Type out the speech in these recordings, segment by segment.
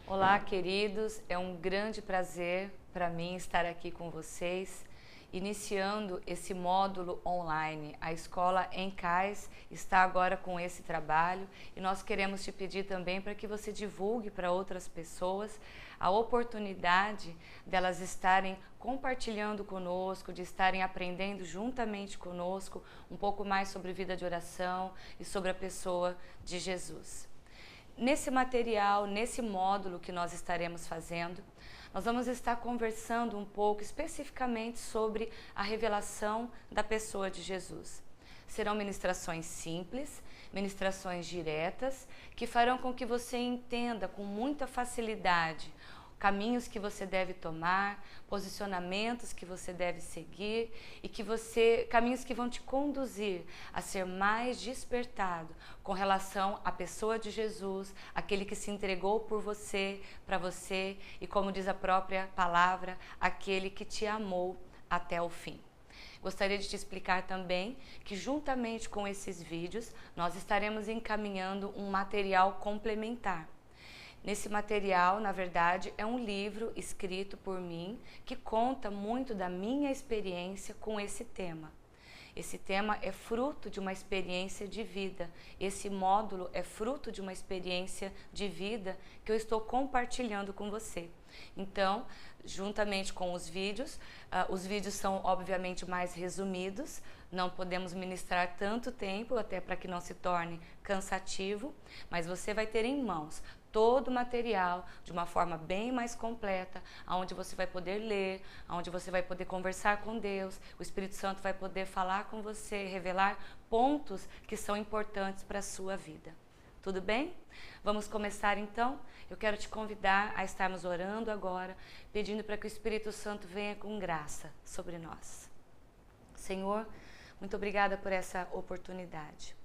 Olá, queridos, é um grande prazer para mim estar aqui com vocês, iniciando esse módulo online. A Escola Encais está agora com esse trabalho e nós queremos te pedir também para que você divulgue para outras pessoas a oportunidade delas estarem compartilhando conosco, de estarem aprendendo juntamente conosco um pouco mais sobre vida de oração e sobre a pessoa de Jesus. Nesse material, nesse módulo que nós estaremos fazendo, nós vamos estar conversando um pouco especificamente sobre a revelação da pessoa de Jesus. Serão ministrações simples, ministrações diretas, que farão com que você entenda com muita facilidade caminhos que você deve tomar, posicionamentos que você deve seguir e caminhos que vão te conduzir a ser mais despertado com relação à pessoa de Jesus, aquele que se entregou por você, para você e, como diz a própria palavra, aquele que te amou até o fim. Gostaria de te explicar também que juntamente com esses vídeos nós estaremos encaminhando um material complementar. Nesse material, na verdade, é um livro escrito por mim que conta muito da minha experiência com esse tema. Esse tema é fruto de uma experiência de vida. Esse módulo é fruto de uma experiência de vida que eu estou compartilhando com você. Então, juntamente com os vídeos são obviamente mais resumidos, não podemos ministrar tanto tempo, até para que não se torne cansativo, mas você vai ter em mãos todo o material de uma forma bem mais completa, onde você vai poder ler, onde você vai poder conversar com Deus, o Espírito Santo vai poder falar com você, revelar pontos que são importantes para a sua vida. Tudo bem? Vamos começar então? Eu quero te convidar a estarmos orando agora, pedindo para que o Espírito Santo venha com graça sobre nós. Senhor, muito obrigada por essa oportunidade.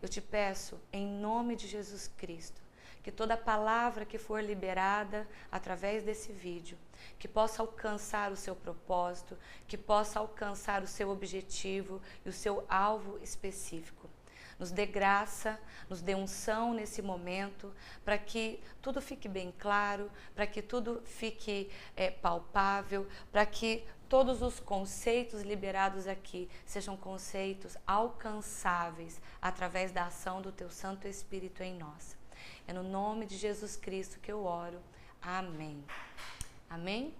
Eu te peço, em nome de Jesus Cristo, que toda palavra que for liberada através desse vídeo, que possa alcançar o seu propósito, que possa alcançar o seu objetivo e o seu alvo específico. Nos dê graça, nos dê unção nesse momento, para que tudo fique bem claro, para que tudo fique palpável, para que todos os conceitos liberados aqui sejam conceitos alcançáveis através da ação do Teu Santo Espírito em nós. É no nome de Jesus Cristo que eu oro. Amém. Amém?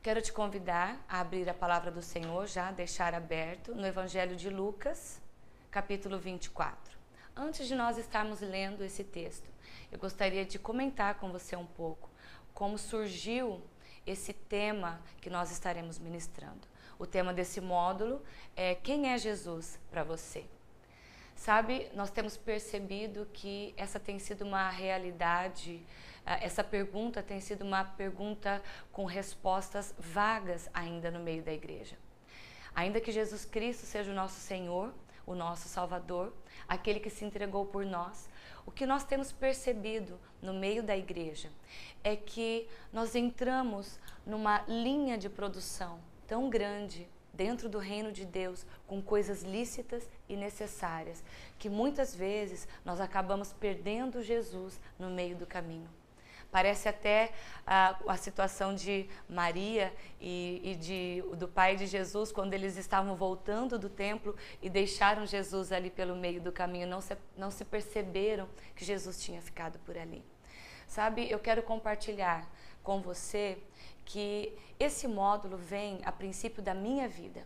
Quero te convidar a abrir a palavra do Senhor, já deixar aberto no Evangelho de Lucas, capítulo 24. Antes de nós estarmos lendo esse texto, eu gostaria de comentar com você um pouco como surgiu esse tema que nós estaremos ministrando. O tema desse módulo é: quem é Jesus para você? Sabe, nós temos percebido que essa tem sido uma realidade, essa pergunta tem sido uma pergunta com respostas vagas ainda no meio da igreja. Ainda que Jesus Cristo seja o nosso Senhor, o nosso Salvador, aquele que se entregou por nós, o que nós temos percebido no meio da igreja é que nós entramos numa linha de produção tão grande dentro do reino de Deus, com coisas lícitas e necessárias, que muitas vezes nós acabamos perdendo Jesus no meio do caminho. Parece até a situação de Maria e do pai de Jesus, quando eles estavam voltando do templo e deixaram Jesus ali pelo meio do caminho, não se perceberam que Jesus tinha ficado por ali. Sabe, eu quero compartilhar com você que esse módulo vem a princípio da minha vida.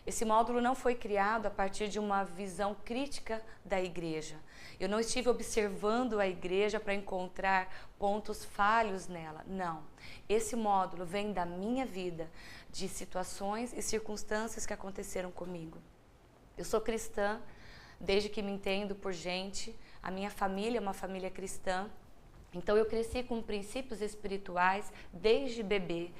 Esse módulo não foi criado a partir de uma visão crítica da igreja. Eu não estive observando a igreja para encontrar pontos falhos nela. Não. Esse módulo vem da minha vida, de situações e circunstâncias que aconteceram comigo. Eu sou cristã desde que me entendo por gente. A minha família é uma família cristã. Então eu cresci com princípios espirituais desde bebê,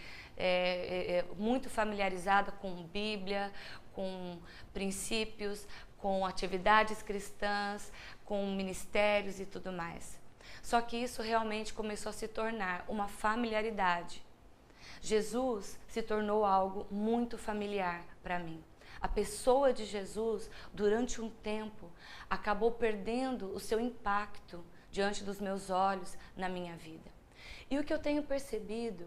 muito familiarizada com Bíblia, com princípios, com atividades cristãs, com ministérios e tudo mais. Só que isso realmente começou a se tornar uma familiaridade. Jesus se tornou algo muito familiar para mim. A pessoa de Jesus, durante um tempo, acabou perdendo o seu impacto diante dos meus olhos na minha vida. E o que eu tenho percebido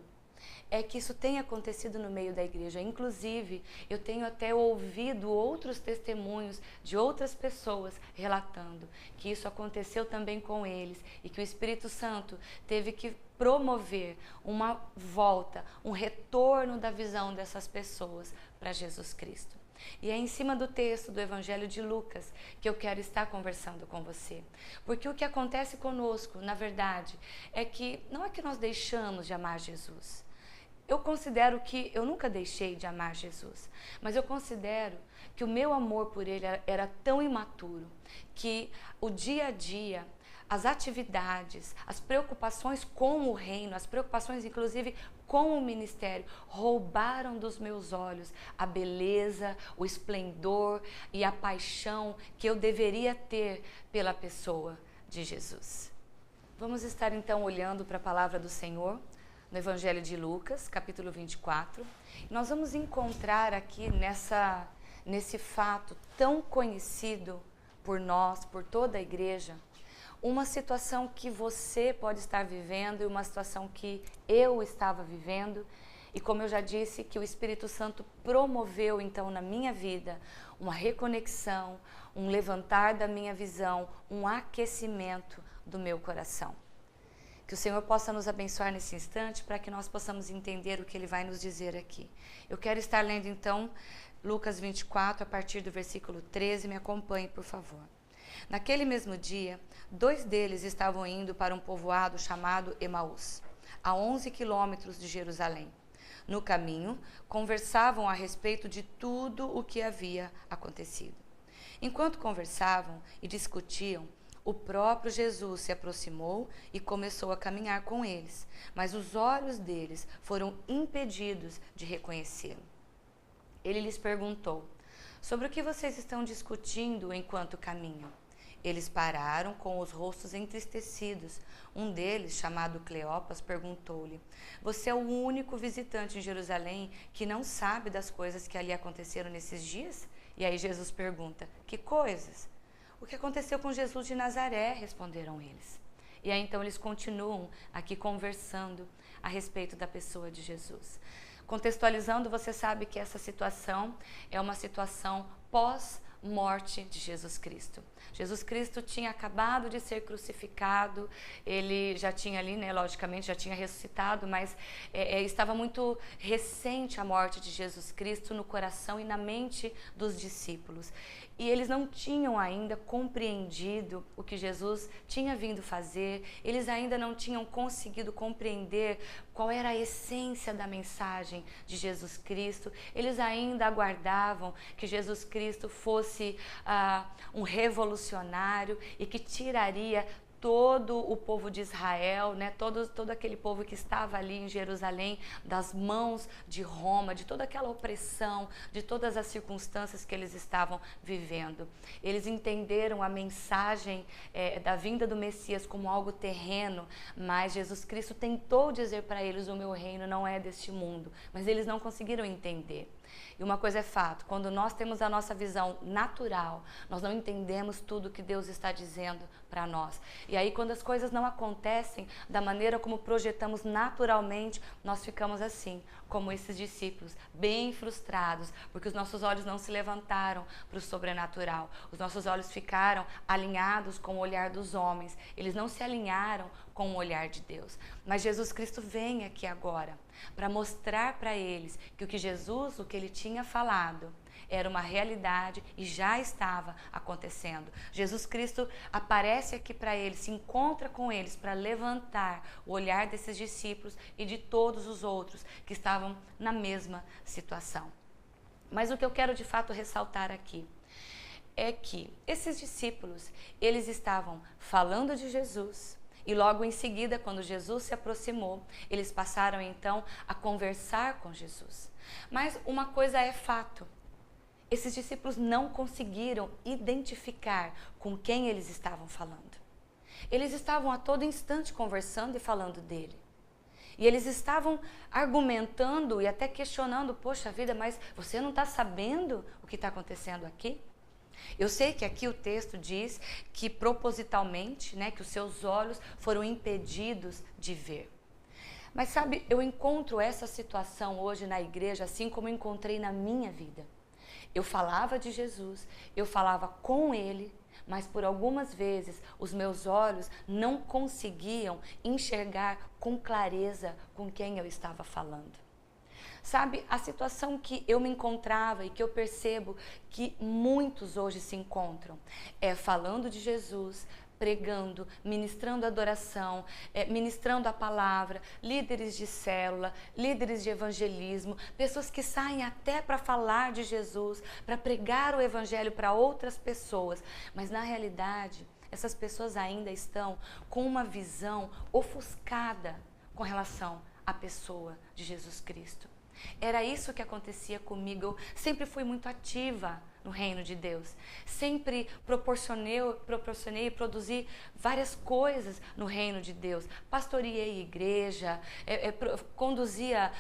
é que isso tem acontecido no meio da igreja. Inclusive, eu tenho até ouvido outros testemunhos de outras pessoas relatando que isso aconteceu também com eles e que o Espírito Santo teve que promover uma volta, um retorno da visão dessas pessoas para Jesus Cristo. E é em cima do texto do Evangelho de Lucas que eu quero estar conversando com você. Porque o que acontece conosco, na verdade, é que não é que nós deixamos de amar Jesus. Eu considero que eu nunca deixei de amar Jesus, mas eu considero que o meu amor por ele era tão imaturo que o dia a dia, as atividades, as preocupações com o reino, as preocupações inclusive com o ministério, roubaram dos meus olhos a beleza, o esplendor e a paixão que eu deveria ter pela pessoa de Jesus. Vamos estar então olhando para a palavra do Senhor no Evangelho de Lucas, capítulo 24. Nós vamos encontrar aqui nesse fato tão conhecido por nós, por toda a igreja, uma situação que você pode estar vivendo e uma situação que eu estava vivendo. E como eu já disse, que o Espírito Santo promoveu então na minha vida uma reconexão, um levantar da minha visão, um aquecimento do meu coração. Que o Senhor possa nos abençoar nesse instante para que nós possamos entender o que Ele vai nos dizer aqui. Eu quero estar lendo então Lucas 24 a partir do versículo 13, me acompanhe por favor. Naquele mesmo dia, 2 deles estavam indo para um povoado chamado Emaús, a 11 quilômetros de Jerusalém. No caminho, conversavam a respeito de tudo o que havia acontecido. Enquanto conversavam e discutiam, o próprio Jesus se aproximou e começou a caminhar com eles, mas os olhos deles foram impedidos de reconhecê-lo. Ele lhes perguntou: sobre o que vocês estão discutindo enquanto caminham? Eles pararam com os rostos entristecidos. Um deles, chamado Cleopas, perguntou-lhe: você é o único visitante em Jerusalém que não sabe das coisas que ali aconteceram nesses dias? E aí Jesus pergunta: que coisas? O que aconteceu com Jesus de Nazaré, responderam eles. E aí então eles continuam aqui conversando a respeito da pessoa de Jesus. Contextualizando, você sabe que essa situação é uma situação pós-morte de Jesus Cristo. Jesus Cristo tinha acabado de ser crucificado, ele já tinha ali, logicamente, já tinha ressuscitado, mas estava muito recente a morte de Jesus Cristo no coração e na mente dos discípulos. E eles não tinham ainda compreendido o que Jesus tinha vindo fazer, eles ainda não tinham conseguido compreender qual era a essência da mensagem de Jesus Cristo, eles ainda aguardavam que Jesus Cristo fosse um revolucionário e que tiraria todo o povo de Israel, todo aquele povo que estava ali em Jerusalém, das mãos de Roma, de toda aquela opressão, de todas as circunstâncias que eles estavam vivendo. Eles entenderam a mensagem da vinda do Messias como algo terreno, mas Jesus Cristo tentou dizer para eles: o meu reino não é deste mundo, mas eles não conseguiram entender. E uma coisa é fato, quando nós temos a nossa visão natural, nós não entendemos tudo que Deus está dizendo para nós. E aí quando as coisas não acontecem da maneira como projetamos naturalmente, nós ficamos assim, como esses discípulos, bem frustrados, porque os nossos olhos não se levantaram para o sobrenatural. Os nossos olhos ficaram alinhados com o olhar dos homens, eles não se alinharam com o olhar de Deus. Mas Jesus Cristo vem aqui agora para mostrar para eles que o que Jesus, o que ele tinha falado, era uma realidade e já estava acontecendo. Jesus Cristo aparece aqui para eles, se encontra com eles para levantar o olhar desses discípulos e de todos os outros que estavam na mesma situação. Mas o que eu quero de fato ressaltar aqui é que esses discípulos, eles estavam falando de Jesus. E logo em seguida, quando Jesus se aproximou, eles passaram então a conversar com Jesus. Mas uma coisa é fato: esses discípulos não conseguiram identificar com quem eles estavam falando. Eles estavam a todo instante conversando e falando dele. E eles estavam argumentando e até questionando: poxa vida, mas você não está sabendo o que está acontecendo aqui? Eu sei que aqui o texto diz que propositalmente, né, que os seus olhos foram impedidos de ver. Mas sabe, eu encontro essa situação hoje na igreja, assim como eu encontrei na minha vida. Eu falava de Jesus, eu falava com Ele, mas por algumas vezes os meus olhos não conseguiam enxergar com clareza com quem eu estava falando. Sabe, a situação que eu me encontrava e que eu percebo que muitos hoje se encontram é falando de Jesus, pregando, ministrando adoração, ministrando a palavra, líderes de célula, líderes de evangelismo, pessoas que saem até para falar de Jesus, para pregar o evangelho para outras pessoas, mas na realidade essas pessoas ainda estão com uma visão ofuscada com relação à pessoa de Jesus Cristo. Era isso que acontecia comigo. Eu sempre fui muito ativa no reino de Deus. Sempre proporcionei e produzi várias coisas no reino de Deus. Pastoreei igreja, conduzia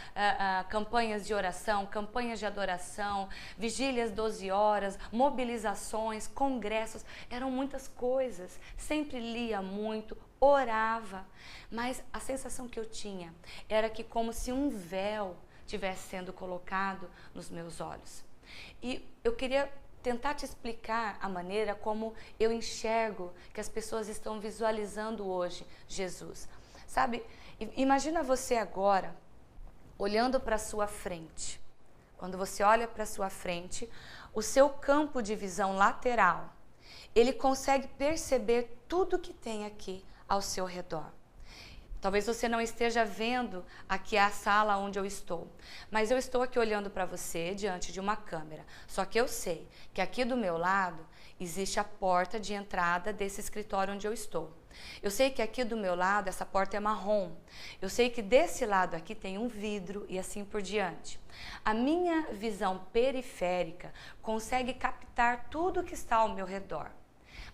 campanhas de oração, campanhas de adoração, vigílias 12 horas, mobilizações, congressos. Eram muitas coisas. Sempre lia muito, orava. Mas a sensação que eu tinha era que como se um véu estivesse sendo colocado nos meus olhos. E eu queria tentar te explicar a maneira como eu enxergo que as pessoas estão visualizando hoje Jesus. Sabe, imagina você agora olhando para a sua frente. Quando você olha para a sua frente, o seu campo de visão lateral, ele consegue perceber tudo que tem aqui ao seu redor. Talvez você não esteja vendo aqui a sala onde eu estou, mas eu estou aqui olhando para você diante de uma câmera. Só que eu sei que aqui do meu lado existe a porta de entrada desse escritório onde eu estou. Eu sei que aqui do meu lado essa porta é marrom. Eu sei que desse lado aqui tem um vidro e assim por diante. A minha visão periférica consegue captar tudo que está ao meu redor,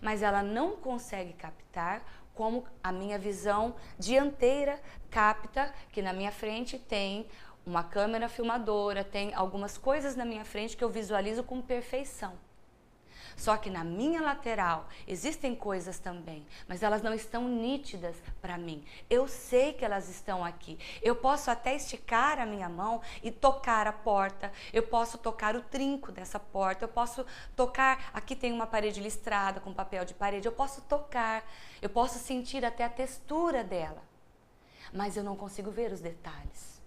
mas ela não consegue captar como a minha visão dianteira capta, que na minha frente tem uma câmera filmadora, tem algumas coisas na minha frente que eu visualizo com perfeição. Só que na minha lateral existem coisas também, mas elas não estão nítidas para mim. Eu sei que elas estão aqui. Eu posso até esticar a minha mão e tocar a porta, eu posso tocar o trinco dessa porta, eu posso tocar, aqui tem uma parede listrada com papel de parede, eu posso tocar, eu posso sentir até a textura dela, mas eu não consigo ver os detalhes.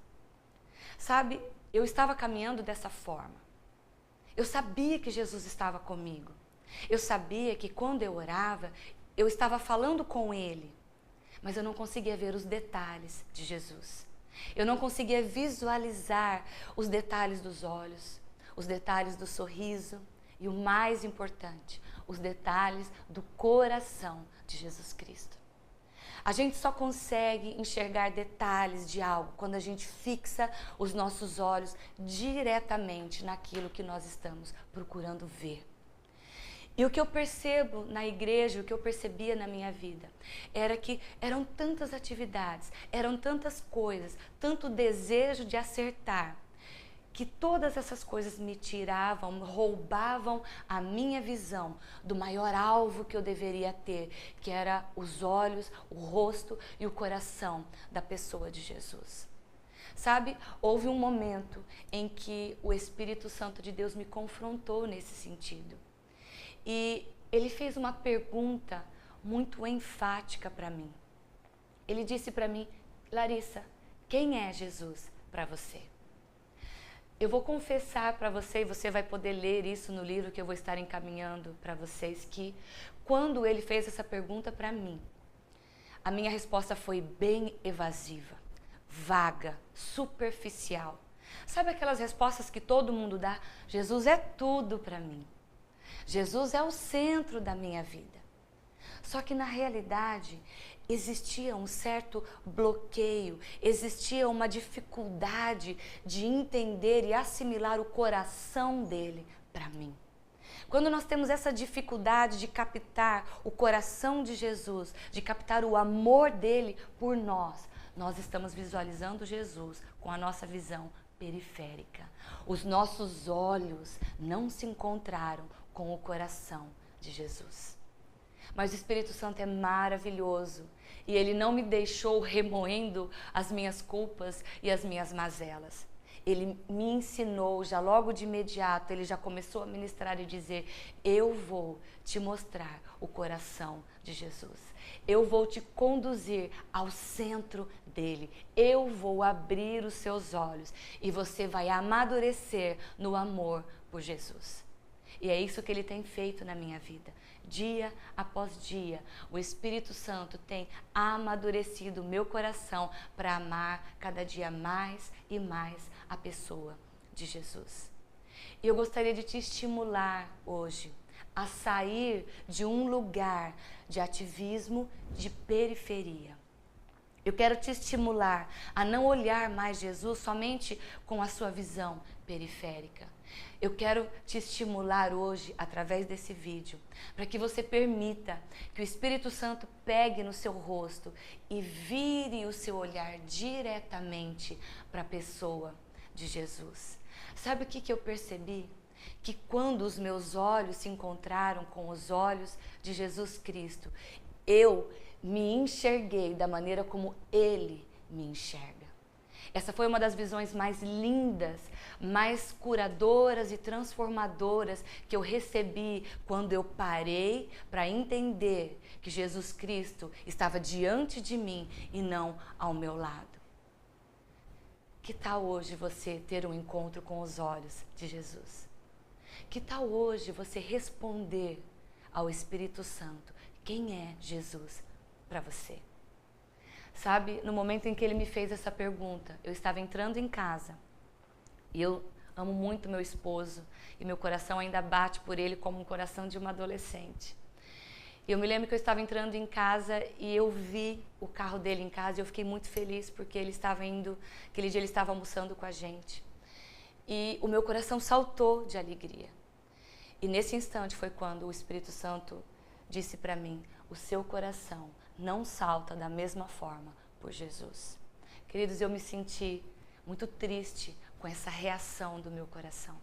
Sabe, eu estava caminhando dessa forma. Eu sabia que Jesus estava comigo. Eu sabia que quando eu orava, eu estava falando com Ele. Mas eu não conseguia ver os detalhes de Jesus. Eu não conseguia visualizar os detalhes dos olhos, os detalhes do sorriso e o mais importante, os detalhes do coração de Jesus Cristo. A gente só consegue enxergar detalhes de algo quando a gente fixa os nossos olhos diretamente naquilo que nós estamos procurando ver. E o que eu percebo na igreja, o que eu percebia na minha vida, era que eram tantas atividades, eram tantas coisas, tanto desejo de acertar, que todas essas coisas me tiravam, roubavam a minha visão do maior alvo que eu deveria ter, que era os olhos, o rosto e o coração da pessoa de Jesus. Sabe, houve um momento em que o Espírito Santo de Deus me confrontou nesse sentido. E ele fez uma pergunta muito enfática para mim. Ele disse para mim: Larissa, quem é Jesus para você? Eu vou confessar para você, e você vai poder ler isso no livro que eu vou estar encaminhando para vocês, que quando ele fez essa pergunta para mim, a minha resposta foi bem evasiva, vaga, superficial. Sabe aquelas respostas que todo mundo dá? Jesus é tudo para mim. Jesus é o centro da minha vida. Só que na realidade existia um certo bloqueio, existia uma dificuldade de entender e assimilar o coração dele para mim. Quando nós temos essa dificuldade de captar o coração de Jesus, de captar o amor dele por nós, nós estamos visualizando Jesus com a nossa visão periférica. Os nossos olhos não se encontraram com o coração de Jesus. Mas o Espírito Santo é maravilhoso e ele não me deixou remoendo as minhas culpas e as minhas mazelas. Ele me ensinou já logo de imediato, ele já começou a ministrar e dizer: eu vou te mostrar o coração de Jesus. Eu vou te conduzir ao centro dele. Eu vou abrir os seus olhos e você vai amadurecer no amor por Jesus. E é isso que ele tem feito na minha vida. Dia após dia, o Espírito Santo tem amadurecido o meu coração para amar cada dia mais e mais a pessoa de Jesus. E eu gostaria de te estimular hoje a sair de um lugar de ativismo de periferia. Eu quero te estimular a não olhar mais Jesus somente com a sua visão periférica. Eu quero te estimular hoje, através desse vídeo, para que você permita que o Espírito Santo pegue no seu rosto e vire o seu olhar diretamente para a pessoa de Jesus. Sabe o que eu percebi? Que quando os meus olhos se encontraram com os olhos de Jesus Cristo, eu me enxerguei da maneira como Ele me enxerga. Essa foi uma das visões mais lindas, mais curadoras e transformadoras que eu recebi quando eu parei para entender que Jesus Cristo estava diante de mim e não ao meu lado. Que tal hoje você ter um encontro com os olhos de Jesus? Que tal hoje você responder ao Espírito Santo quem é Jesus para você? Sabe, no momento em que ele me fez essa pergunta, eu estava entrando em casa e eu amo muito meu esposo e meu coração ainda bate por ele como um coração de uma adolescente. E eu me lembro que eu estava entrando em casa e eu vi o carro dele em casa e eu fiquei muito feliz porque ele estava indo, aquele dia ele estava almoçando com a gente. E o meu coração saltou de alegria. E nesse instante foi quando o Espírito Santo disse para mim: o seu coração não salta da mesma forma por Jesus. Queridos, eu me senti muito triste com essa reação do meu coração.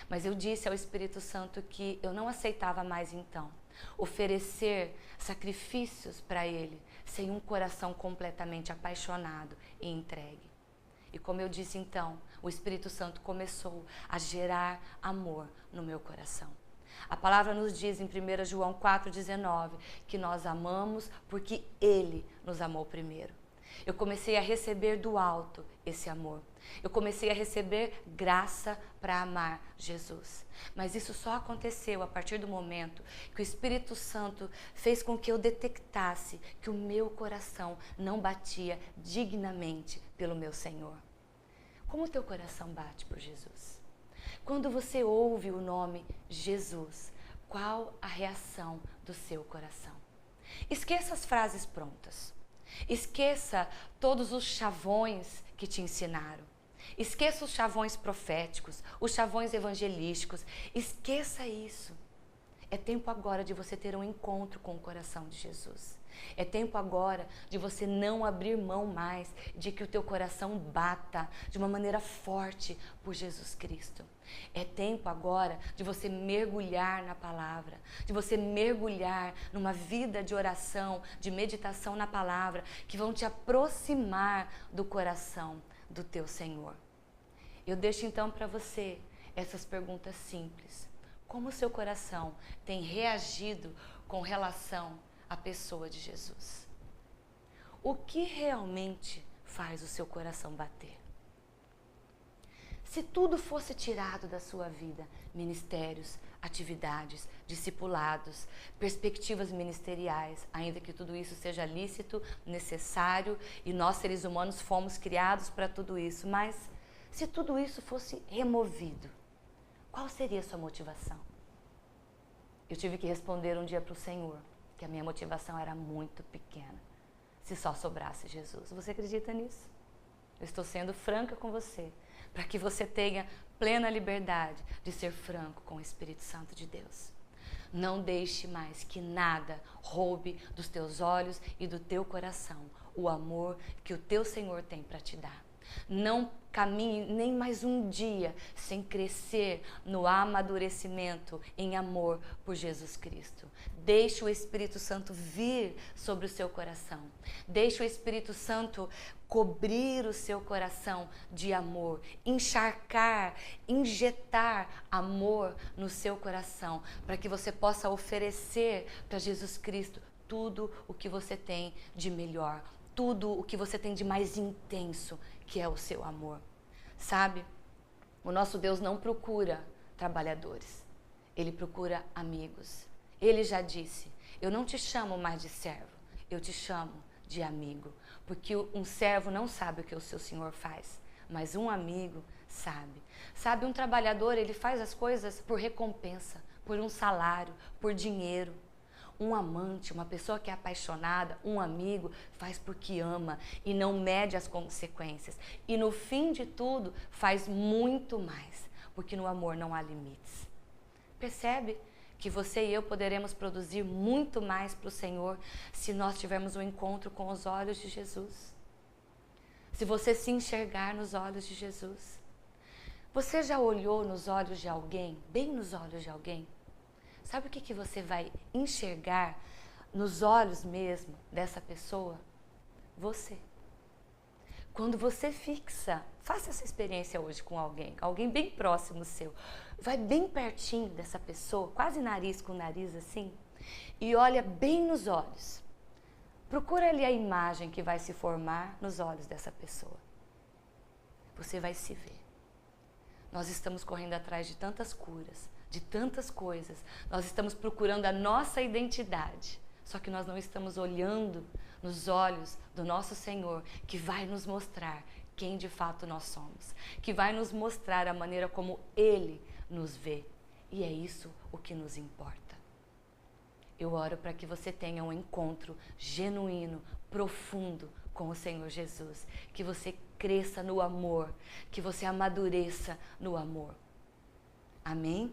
Mas eu disse ao Espírito Santo que eu não aceitava mais então oferecer sacrifícios para Ele sem um coração completamente apaixonado e entregue. E como eu disse então, o Espírito Santo começou a gerar amor no meu coração. A palavra nos diz em 1 João 4,19 que nós amamos porque Ele nos amou primeiro. Eu comecei a receber do alto esse amor. Eu comecei a receber graça para amar Jesus. Mas isso só aconteceu a partir do momento que o Espírito Santo fez com que eu detectasse que o meu coração não batia dignamente pelo meu Senhor. Como o teu coração bate por Jesus? Quando você ouve o nome Jesus, qual a reação do seu coração? Esqueça as frases prontas. Esqueça todos os chavões que te ensinaram. Esqueça os chavões proféticos, os chavões evangelísticos. Esqueça isso. É tempo agora de você ter um encontro com o coração de Jesus. É tempo agora de você não abrir mão mais de que o teu coração bata de uma maneira forte por Jesus Cristo. É tempo agora de você mergulhar na palavra, de você mergulhar numa vida de oração, de meditação na palavra, que vão te aproximar do coração do teu Senhor. Eu deixo então para você essas perguntas simples. Como o seu coração tem reagido com relação à pessoa de Jesus? O que realmente faz o seu coração bater? Se tudo fosse tirado da sua vida, ministérios, atividades, discipulados, perspectivas ministeriais, ainda que tudo isso seja lícito, necessário, e nós seres humanos fomos criados para tudo isso, mas se tudo isso fosse removido, qual seria a sua motivação? Eu tive que responder um dia para o Senhor que a minha motivação era muito pequena, se só sobrasse Jesus. Você acredita nisso? Eu estou sendo franca com você, para que você tenha plena liberdade de ser franco com o Espírito Santo de Deus. Não deixe mais que nada roube dos teus olhos e do teu coração o amor que o teu Senhor tem para te dar. Não caminhe nem mais um dia sem crescer no amadurecimento em amor por Jesus Cristo. Deixe o Espírito Santo vir sobre o seu coração. Deixe o Espírito Santo cobrir o seu coração de amor, encharcar, injetar amor no seu coração, para que você possa oferecer para Jesus Cristo tudo o que você tem de melhor, tudo o que você tem de mais intenso, que é o seu amor. Sabe, o nosso Deus não procura trabalhadores, Ele procura amigos. Ele já disse, eu não te chamo mais de servo, eu te chamo de amigo, porque um servo não sabe o que o seu senhor faz, mas um amigo sabe. Sabe, um trabalhador, ele faz as coisas por recompensa, por um salário, por dinheiro. Um amante, uma pessoa que é apaixonada, um amigo, faz porque ama e não mede as consequências. E no fim de tudo, faz muito mais, porque no amor não há limites. Percebe que você e eu poderemos produzir muito mais para o Senhor se nós tivermos um encontro com os olhos de Jesus. Se você se enxergar nos olhos de Jesus. Você já olhou nos olhos de alguém, bem nos olhos de alguém? Sabe o que você vai enxergar nos olhos mesmo dessa pessoa? Você. Quando você fixa, faça essa experiência hoje com alguém bem próximo seu. Vai bem pertinho dessa pessoa, quase nariz com nariz assim, e olha bem nos olhos. Procura ali a imagem que vai se formar nos olhos dessa pessoa. Você vai se ver. Nós estamos correndo atrás de tantas curas, de tantas coisas. Nós estamos procurando a nossa identidade, só que nós não estamos olhando nos olhos do nosso Senhor, que vai nos mostrar quem de fato nós somos, que vai nos mostrar a maneira como Ele nos vê. E é isso o que nos importa. Eu oro para que você tenha um encontro genuíno, profundo com o Senhor Jesus, que você cresça no amor, que você amadureça no amor. Amém?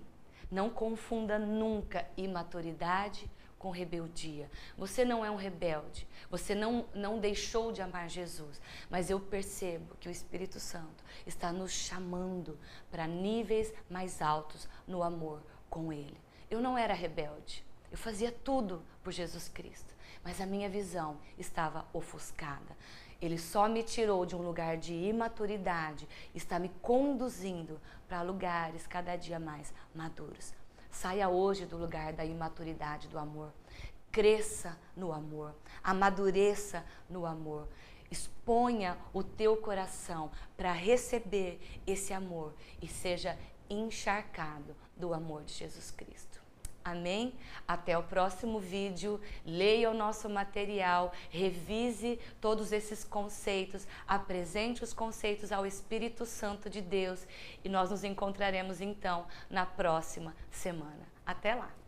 Não confunda nunca imaturidade com rebeldia. Você não é um rebelde, você não deixou de amar Jesus, mas eu percebo que o Espírito Santo está nos chamando para níveis mais altos no amor com Ele. Eu não era rebelde, eu fazia tudo por Jesus Cristo, mas a minha visão estava ofuscada. Ele só me tirou de um lugar de imaturidade, está me conduzindo para lugares cada dia mais maduros. Saia hoje do lugar da imaturidade do amor. Cresça no amor, amadureça no amor. Exponha o teu coração para receber esse amor e seja encharcado do amor de Jesus Cristo. Amém? Até o próximo vídeo. Leia o nosso material, revise todos esses conceitos, apresente os conceitos ao Espírito Santo de Deus e nós nos encontraremos então na próxima semana. Até lá!